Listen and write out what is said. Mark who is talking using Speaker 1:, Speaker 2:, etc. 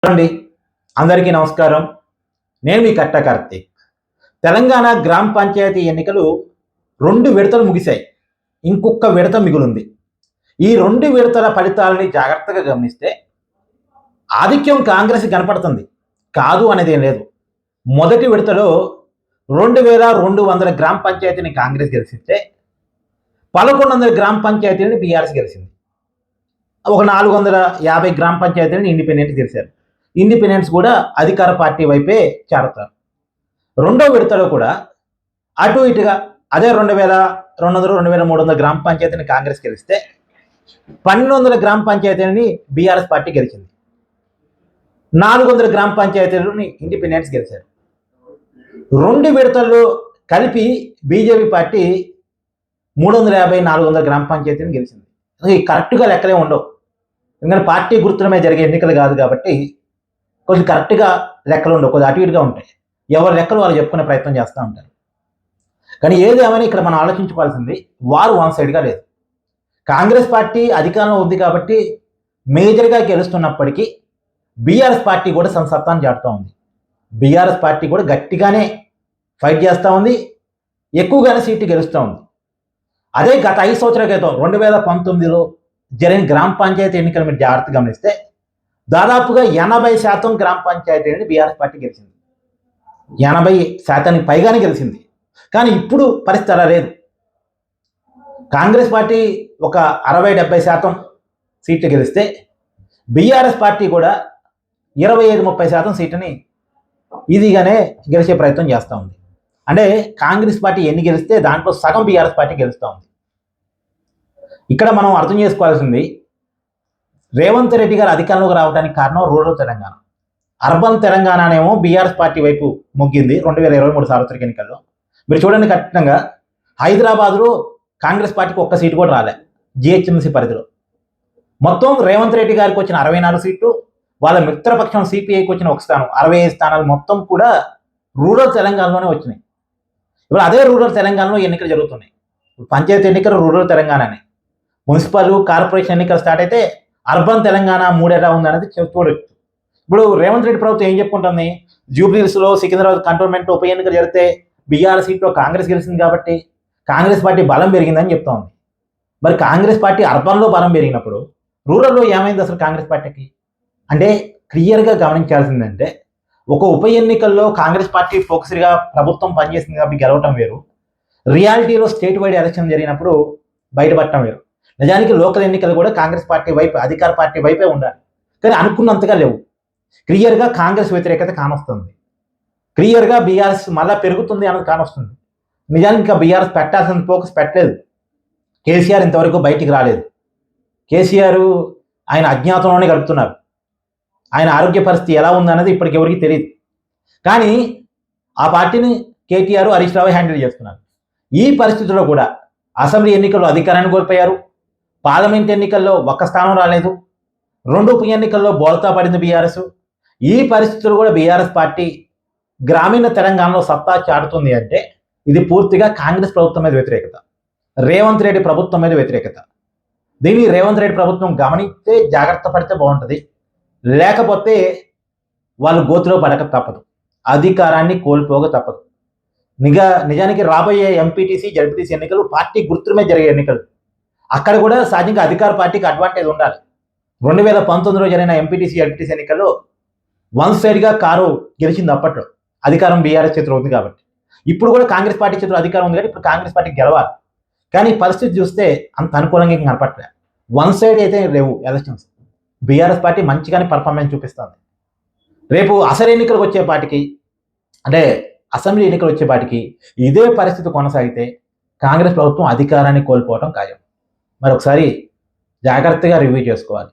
Speaker 1: అండి అందరికీ నమస్కారం. నేను మీ కట్ట కార్తీక్. తెలంగాణ గ్రామ పంచాయతీ ఎన్నికలు 2 విడతలు ముగిశాయి. ఇంకొక విడత మిగులుంది. ఈ 2 విడతల ఫలితాలని జాగ్రత్తగా గమనిస్తే ఆధిక్యం కాంగ్రెస్ కనపడుతుంది. కాదు అనేది ఏం లేదు. మొదటి విడతలో 2200 గ్రామ పంచాయతీని కాంగ్రెస్ గెలిచితే 1100 గ్రామ పంచాయతీలని బీఆర్ఎస్ గెలిచింది. ఒక 450 గ్రామ పంచాయతీలను ఇండిపెండెంట్ గెలిచారు. ఇండిపెండెంట్స్ కూడా అధికార పార్టీ వైపే చేరతారు. రెండో విడతలో కూడా అటు ఇటుగా అదే 2200 2300 గ్రామ పంచాయతీని కాంగ్రెస్ గెలిస్తే 1200 గ్రామ పంచాయతీలని బీఆర్ఎస్ పార్టీ గెలిచింది. 400 గ్రామ పంచాయతీలని ఇండిపెండెంట్స్ గెలిచారు. 2 విడతల్లో కలిపి బీజేపీ పార్టీ 350 400 గ్రామ పంచాయతీని గెలిచింది. కరెక్ట్గా లెక్కలే ఉండవు. ఎందుకంటే పార్టీ గుర్తుల మీద జరిగే ఎన్నికలు కాదు కాబట్టి కొంచెం కరెక్ట్గా లెక్కలు ఉండవు, కొద్దిగా అటు ఇటుగా ఉంటాయి. ఎవరి లెక్కలు వాళ్ళు చెప్పుకునే ప్రయత్నం చేస్తూ ఉంటారు. కానీ ఏదేమైనా ఇక్కడ మనం ఆలోచించుకోవాల్సింది వారు వన్ సైడ్గా లేదు. కాంగ్రెస్ పార్టీ అధికారంలో ఉంది కాబట్టి మేజర్గా గెలుస్తున్నప్పటికీ బీఆర్ఎస్ పార్టీ కూడా సంసత్తాన్ని చాటుతూ ఉంది. బీఆర్ఎస్ పార్టీ కూడా గట్టిగానే ఫైట్ చేస్తూ ఉంది, ఎక్కువగానే సీట్లు గెలుస్తూ ఉంది. అదే గత 5 సంవత్సరాల క్రితం 2019లో జరిగిన గ్రామ పంచాయతీ ఎన్నికలు మీరు జాగ్రత్తగా గమనిస్తే దాదాపుగా 80% గ్రామ పంచాయతీని బీఆర్ఎస్ పార్టీ గెలిచింది. 80% పైగానే గెలిచింది. కానీ ఇప్పుడు పరిస్థితి అలా లేదు. కాంగ్రెస్ పార్టీ ఒక 60-70% సీట్లు గెలిస్తే బీఆర్ఎస్ పార్టీ కూడా 25-30% సీట్ని ఈజీగానే గెలిచే ప్రయత్నం చేస్తూ ఉంది. అంటే కాంగ్రెస్ పార్టీ ఎన్ని గెలిస్తే దాంట్లో సగం బీఆర్ఎస్ పార్టీ గెలుస్తూ ఉంది. ఇక్కడ మనం అర్థం చేసుకోవాల్సింది, రేవంత్ రెడ్డి గారు అధికారంలోకి రావడానికి కారణం రూరల్ తెలంగాణ. అర్బన్ తెలంగాణ అనేమో బీఆర్ఎస్ పార్టీ వైపు మొగ్గింది 2023 సార్వత్రిక ఎన్నికల్లో. మీరు చూడండి, ఖచ్చితంగా హైదరాబాద్లో కాంగ్రెస్ పార్టీకి ఒక్క సీటు కూడా రాలే. జిహెచ్ఎంసీ పరిధిలో మొత్తం రేవంత్ రెడ్డి గారికి వచ్చిన 64 సీట్లు, వాళ్ళ మిత్రపక్షం సిపిఐకి వచ్చిన 1 స్థానం, 65 స్థానాలు మొత్తం కూడా రూరల్ తెలంగాణలోనే వచ్చినాయి. ఇప్పుడు అదే రూరల్ తెలంగాణలో ఎన్నికలు జరుగుతున్నాయి. పంచాయతీ ఎన్నికలు రూరల్ తెలంగాణనే. మున్సిపల్ కార్పొరేషన్ ఎన్నికలు స్టార్ట్ అయితే అర్బన్ తెలంగాణ మూడేలా ఉందనేది చూడొచ్చు. ఇప్పుడు రేవంత్ రెడ్డి ప్రభుత్వం ఏం చెప్పుకుంటుంది, జూబ్లీహిల్స్లో సికింద్రాబాద్ కంటోన్మెంట్ ఉప ఎన్నికలు జరిగితే బీఆర్ సీట్లో కాంగ్రెస్ గెలిచింది కాబట్టి కాంగ్రెస్ పార్టీ బలం పెరిగిందని చెప్తా ఉంది. మరి కాంగ్రెస్ పార్టీ అర్బన్లో బలం పెరిగినప్పుడు రూరల్లో ఏమైంది అసలు కాంగ్రెస్ పార్టీకి? అంటే క్లియర్గా గమనించాల్సిందంటే, ఒక ఉప ఎన్నికల్లో కాంగ్రెస్ పార్టీ ఫోకస్డ్గా ప్రభుత్వం పనిచేసింది కాబట్టి గెలవటం వేరు, రియాలిటీలో స్టేట్ వైడ్ ఎలక్షన్ జరిగినప్పుడు బయటపడటం వేరు. నిజానికి లోకల్ ఎన్నికలు కూడా కాంగ్రెస్ పార్టీ వైపు, అధికార పార్టీ వైపే ఉండాలి. కానీ అనుకున్నంతగా లేవు. క్లియర్గా కాంగ్రెస్ వ్యతిరేకత కానొస్తుంది. క్లియర్గా బీఆర్ఎస్ మళ్ళీ పెరుగుతుంది అన్నది కానొస్తుంది. నిజానికి ఇంకా బీఆర్ఎస్ పెట్టాల్సిన ఫోకస్ పెట్టలేదు. కేసీఆర్ ఇంతవరకు బయటికి రాలేదు. కేసీఆర్ ఆయన అజ్ఞాతంలోనే గడుపుతున్నారు. ఆయన ఆరోగ్య పరిస్థితి ఎలా ఉందన్నది ఇప్పటికి ఎవరికి తెలియదు. కానీ ఆ పార్టీని కేటీఆర్, హరీష్ రావు హ్యాండిల్ చేస్తున్నారు. ఈ పరిస్థితుల్లో కూడా అసెంబ్లీ ఎన్నికల్లో అధికారాన్ని కోల్పోయారు. పార్లమెంట్ ఎన్నికల్లో 1 స్థానం రాలేదు. 2 ఉప ఎన్నికల్లో బోల్తా పడింది బీఆర్ఎస్. ఈ పరిస్థితులు కూడా బీఆర్ఎస్ పార్టీ గ్రామీణ తెలంగాణలో సత్తా చాటుతుంది అంటే ఇది పూర్తిగా కాంగ్రెస్ ప్రభుత్వం మీద వ్యతిరేకత, రేవంత్ రెడ్డి ప్రభుత్వం మీద వ్యతిరేకత. దీన్ని రేవంత్ రెడ్డి ప్రభుత్వం గమనిస్తే జాగ్రత్త పడితే బాగుంటుంది. లేకపోతే వాళ్ళు గోతిలో పడక తప్పదు, అధికారాన్ని కోల్పోక తప్పదు. నిజానికి రాబోయే ఎంపీటీసీ, జడ్పీటీసీ ఎన్నికలు పార్టీ గుర్తుల మీద జరిగే ఎన్నికలు. అక్కడ కూడా సహజంగా అధికార పార్టీకి అడ్వాంటేజ్ ఉండాలి. 2019లో జరిగిన ఎంపీటీసీ, జడ్పీటీసీ ఎన్నికల్లో వన్ సైడ్గా కారు గెలిచింది. అప్పట్లో అధికారం బీఆర్ఎస్ చేతిలో ఉంది కాబట్టి. ఇప్పుడు కూడా కాంగ్రెస్ పార్టీ చేతిలో అధికారం ఉంది కాబట్టి ఇప్పుడు కాంగ్రెస్ పార్టీకి గెలవాలి. కానీ పరిస్థితి చూస్తే అంత అనుకూలంగా కనపట్లేదు. వన్ సైడ్ అయితే లేవు ఎలక్షన్స్. బీఆర్ఎస్ పార్టీ మంచిగానే పర్ఫార్మెన్స్ చూపిస్తుంది. రేపు అసలు ఎన్నికలకు వచ్చేపాటికి, అంటే అసెంబ్లీ ఎన్నికలు వచ్చేపాటికి ఇదే పరిస్థితి కొనసాగితే కాంగ్రెస్ ప్రభుత్వం అధికారాన్ని కోల్పోవడం ఖాయం. మరి ఒకసారి జాగ్రత్తగా రివ్యూ చేసుకోవాలి.